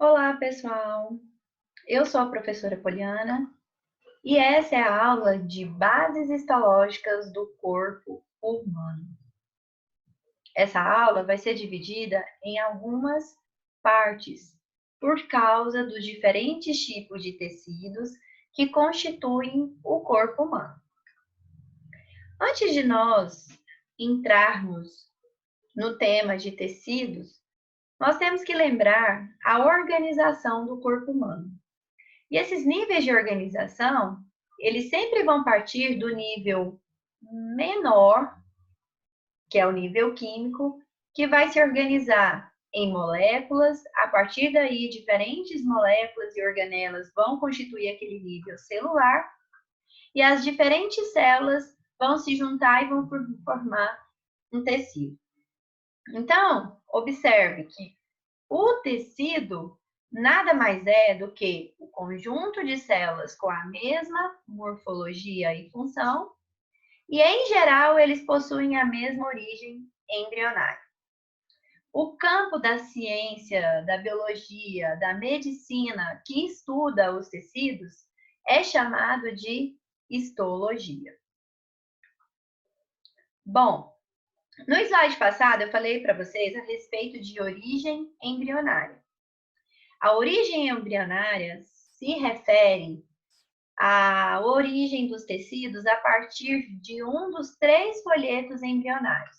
Olá, pessoal! Eu sou a professora Poliana e essa é a aula de Bases Histológicas do Corpo Humano. Essa aula vai ser dividida em algumas partes por causa dos diferentes tipos de tecidos que constituem o corpo humano. Antes de nós entrarmos no tema de tecidos, nós temos que lembrar a organização do corpo humano. E esses níveis de organização, eles sempre vão partir do nível menor, que é o nível químico, que vai se organizar em moléculas. A partir daí, diferentes moléculas e organelas vão constituir aquele nível celular, e as diferentes células vão se juntar e vão formar um tecido. Então, observe que o tecido nada mais é do que o conjunto de células com a mesma morfologia e função, e em geral eles possuem a mesma origem embrionária. O campo da ciência, da biologia, da medicina que estuda os tecidos é chamado de histologia. Bom, no slide passado eu falei para vocês a respeito de origem embrionária. A origem embrionária se refere à origem dos tecidos a partir de um dos 3 folhetos embrionários.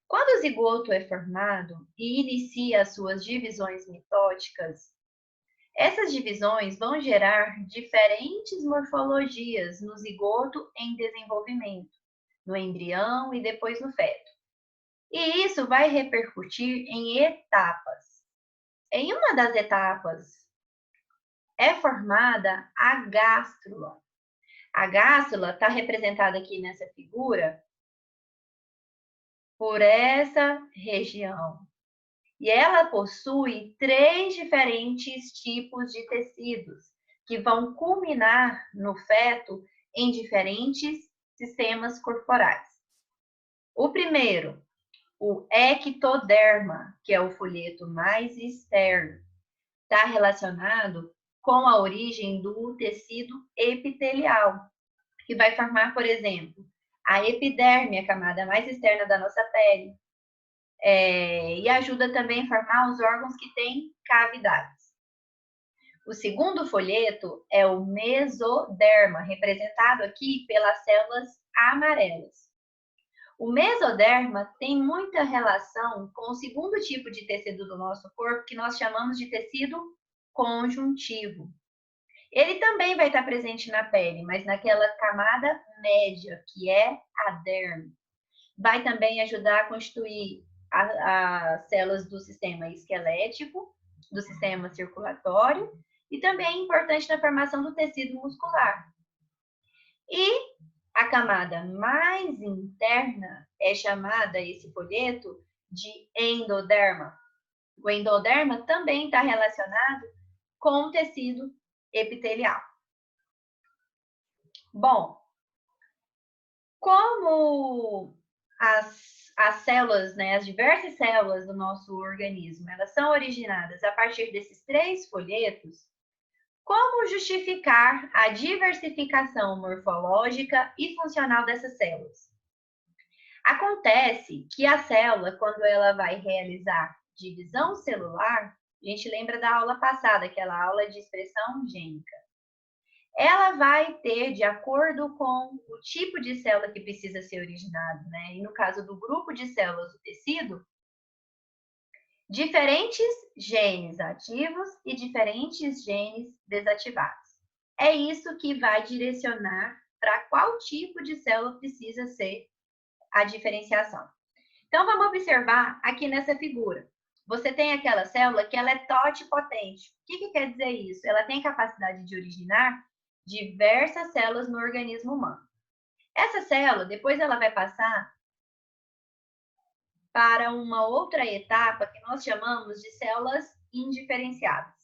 Quando o zigoto é formado e inicia as suas divisões mitóticas, essas divisões vão gerar diferentes morfologias no zigoto em desenvolvimento, no embrião e depois no feto. E isso vai repercutir em etapas. Em uma das etapas é formada a gástrula. A gástrula está representada aqui nessa figura por essa região. E ela possui 3 diferentes tipos de tecidos que vão culminar no feto em diferentes sistemas corporais. O primeiro, o ectoderma, que é o folheto mais externo, está relacionado com a origem do tecido epitelial, que vai formar, por exemplo, a epiderme, a camada mais externa da nossa pele, e ajuda também a formar os órgãos que têm cavidades. O segundo folheto é o mesoderma, representado aqui pelas células amarelas. O mesoderma tem muita relação com o segundo tipo de tecido do nosso corpo, que nós chamamos de tecido conjuntivo. Ele também vai estar presente na pele, mas naquela camada média, que é a derme. Vai também ajudar a constituir as células do sistema esquelético, do sistema circulatório, e também é importante na formação do tecido muscular. E a camada mais interna é chamada, esse folheto, de endoderma. O endoderma também está relacionado com o tecido epitelial. Bom, como as células, né, as diversas células do nosso organismo, elas são originadas a partir desses 3 folhetos, como justificar a diversificação morfológica e funcional dessas células? Acontece que a célula, quando ela vai realizar divisão celular, a gente lembra da aula passada, aquela aula de expressão gênica. Ela vai ter, de acordo com o tipo de célula que precisa ser originado, né? E no caso do grupo de células do tecido, diferentes genes ativos e diferentes genes desativados. É isso que vai direcionar para qual tipo de célula precisa ser a diferenciação. Então, vamos observar aqui nessa figura. Você tem aquela célula que ela é totipotente. O que quer dizer isso? Ela tem capacidade de originar diversas células no organismo humano. Essa célula, depois ela vai passar para uma outra etapa que nós chamamos de células indiferenciadas.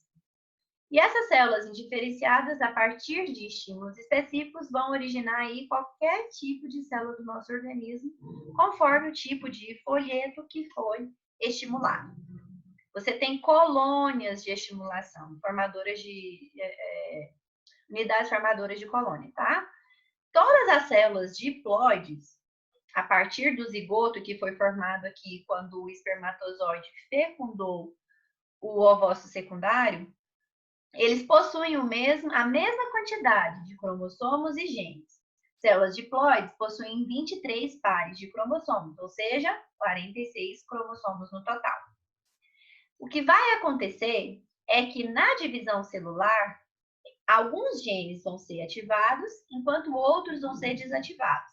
E essas células indiferenciadas, a partir de estímulos específicos, vão originar aí qualquer tipo de célula do nosso organismo, conforme o tipo de folheto que foi estimulado. você tem colônias de estimulação, unidades formadoras de colônia, tá? Todas as células diploides, a partir do zigoto que foi formado aqui quando o espermatozoide fecundou o ovócito secundário, eles possuem a mesma quantidade de cromossomos e genes. Células diploides possuem 23 pares de cromossomos, ou seja, 46 cromossomos no total. O que vai acontecer é que na divisão celular, alguns genes vão ser ativados, enquanto outros vão ser desativados.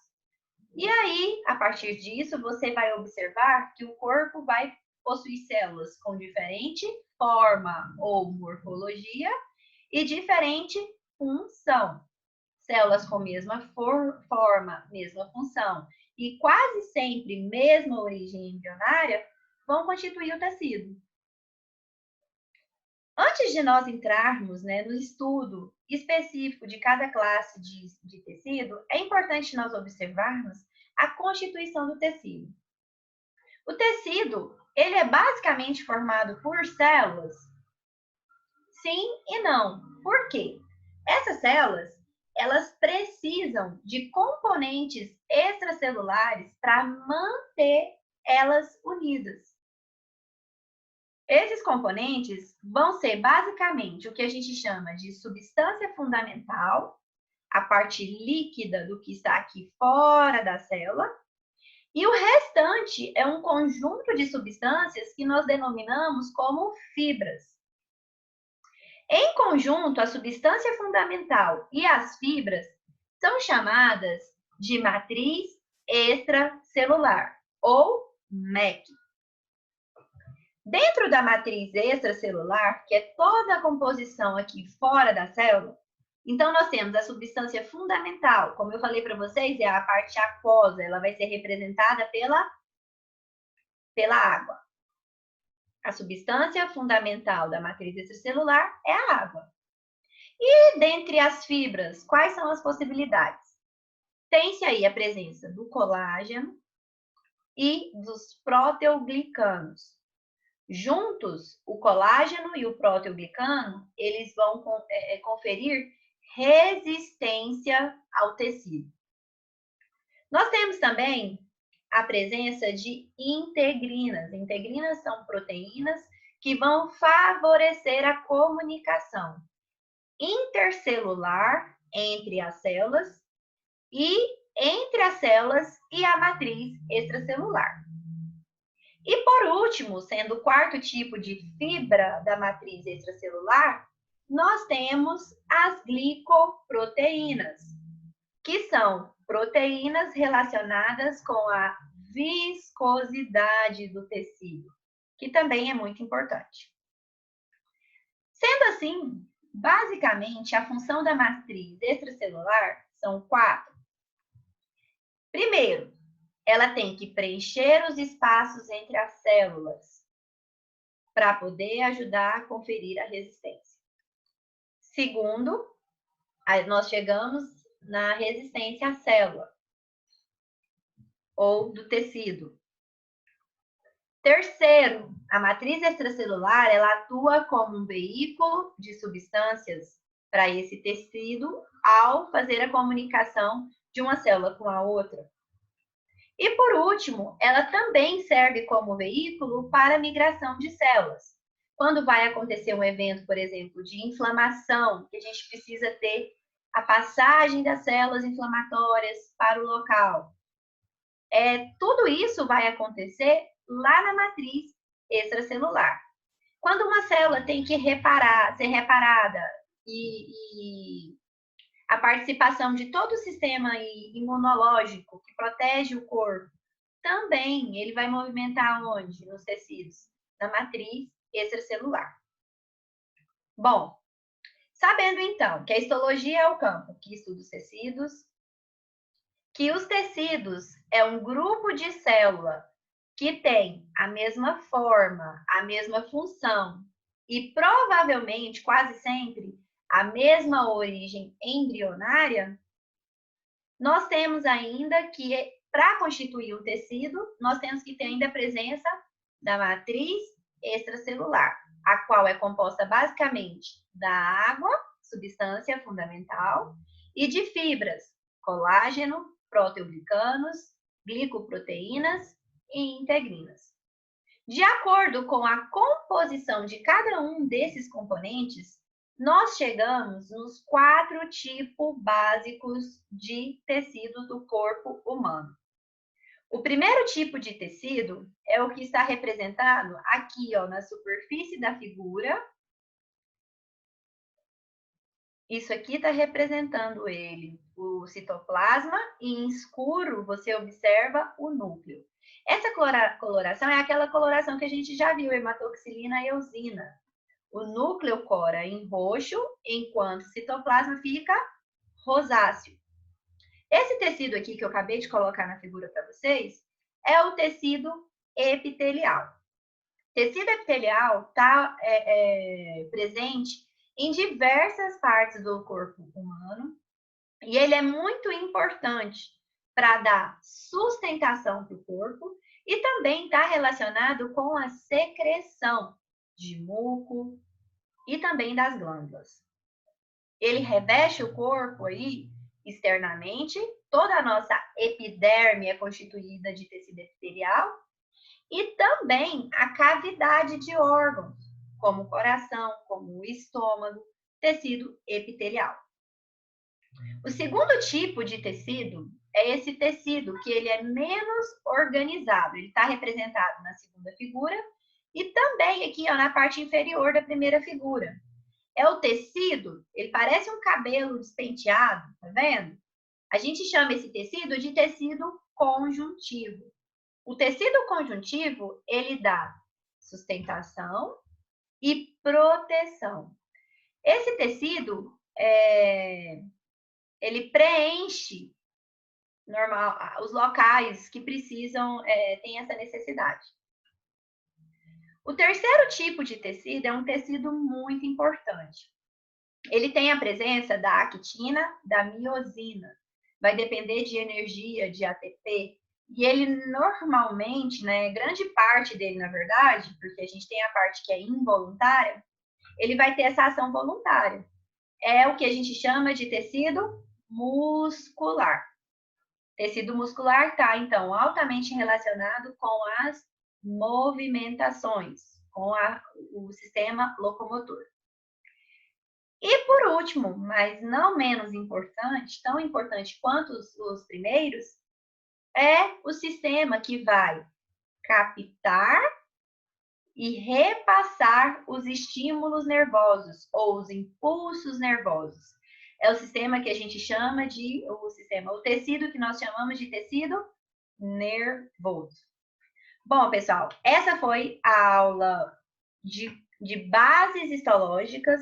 E aí, a partir disso, você vai observar que o corpo vai possuir células com diferente forma ou morfologia e diferente função. Células com mesma forma, mesma função e quase sempre mesma origem embrionária vão constituir o tecido. Antes de nós entrarmos, no estudo específico de cada classe de tecido, é importante nós observarmos a constituição do tecido. O tecido, ele é basicamente formado por células? Sim e não. Por quê? Essas células, elas precisam de componentes extracelulares para manter elas unidas. Esses componentes vão ser basicamente o que a gente chama de substância fundamental, a parte líquida do que está aqui fora da célula, e o restante é um conjunto de substâncias que nós denominamos como fibras. Em conjunto, a substância fundamental e as fibras são chamadas de matriz extracelular, ou MEC. Dentro da matriz extracelular, que é toda a composição aqui fora da célula, então nós temos a substância fundamental, como eu falei para vocês, é a parte aquosa, ela vai ser representada pela água. A substância fundamental da matriz extracelular é a água. E dentre as fibras, quais são as possibilidades? Tem-se aí a presença do colágeno e dos proteoglicanos. Juntos, o colágeno e o proteoglicano, eles vão conferir resistência ao tecido. Nós temos também a presença de integrinas. Integrinas são proteínas que vão favorecer a comunicação intercelular entre as células e entre as células e a matriz extracelular. E por último, sendo o quarto tipo de fibra da matriz extracelular, nós temos as glicoproteínas, que são proteínas relacionadas com a viscosidade do tecido, que também é muito importante. Sendo assim, basicamente, a função da matriz extracelular são 4. Primeiro, ela tem que preencher os espaços entre as células para poder ajudar a conferir a resistência. Segundo, nós chegamos na resistência à célula ou do tecido. Terceiro, a matriz extracelular, ela atua como um veículo de substâncias para esse tecido ao fazer a comunicação de uma célula com a outra. E por último, ela também serve como veículo para a migração de células. Quando vai acontecer um evento, por exemplo, de inflamação, que a gente precisa ter a passagem das células inflamatórias para o local. Tudo isso vai acontecer lá na matriz extracelular. Quando uma célula tem que ser reparada e a participação de todo o sistema imunológico que protege o corpo, também ele vai movimentar onde? Nos tecidos, na matriz extracelular. Bom, sabendo então que a histologia é o campo que estuda os tecidos, que os tecidos é um grupo de célula que tem a mesma forma, a mesma função e provavelmente, quase sempre, a mesma origem embrionária, nós temos ainda que, para constituir um tecido, nós temos que ter ainda a presença da matriz extracelular, a qual é composta basicamente da água, substância fundamental, e de fibras, colágeno, proteoglicanos, glicoproteínas e integrinas. De acordo com a composição de cada um desses componentes, nós chegamos nos 4 tipos básicos de tecidos do corpo humano. O primeiro tipo de tecido é o que está representado aqui, ó, na superfície da figura. Isso aqui está representando ele, o citoplasma, e em escuro você observa o núcleo. Essa coloração é aquela coloração que a gente já viu, hematoxilina e eosina. O núcleo cora em roxo, enquanto o citoplasma fica rosáceo. Esse tecido aqui que eu acabei de colocar na figura para vocês é o tecido epitelial. O tecido epitelial está presente em diversas partes do corpo humano e ele é muito importante para dar sustentação para o corpo e também está relacionado com a secreção de muco e também das glândulas. Ele reveste o corpo aí externamente, toda a nossa epiderme é constituída de tecido epitelial e também a cavidade de órgãos, como o coração, como o estômago, tecido epitelial. O segundo tipo de tecido é esse tecido que ele é menos organizado. Ele está representado na segunda figura e também aqui ó, na parte inferior da primeira figura. É o tecido, ele parece um cabelo despenteado, tá vendo? A gente chama esse tecido de tecido conjuntivo. O tecido conjuntivo, ele dá sustentação e proteção. Esse tecido, ele preenche os locais que precisam, tem essa necessidade. O terceiro tipo de tecido é um tecido muito importante. Ele tem a presença da actina, da miosina. Vai depender de energia, de ATP. E ele normalmente, né, grande parte dele, na verdade, porque a gente tem a parte que é involuntária, ele vai ter essa ação voluntária. É o que a gente chama de tecido muscular. Tecido muscular está, então, altamente relacionado com as movimentações, com o sistema locomotor. E por último, mas não menos importante, tão importante quanto os primeiros, é o sistema que vai captar e repassar os estímulos nervosos ou os impulsos nervosos. É o sistema que a gente chama de o tecido que nós chamamos de tecido nervoso. Bom, pessoal, essa foi a aula de bases histológicas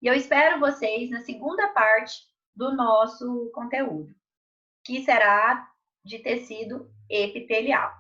e eu espero vocês na segunda parte do nosso conteúdo, que será de tecido epitelial.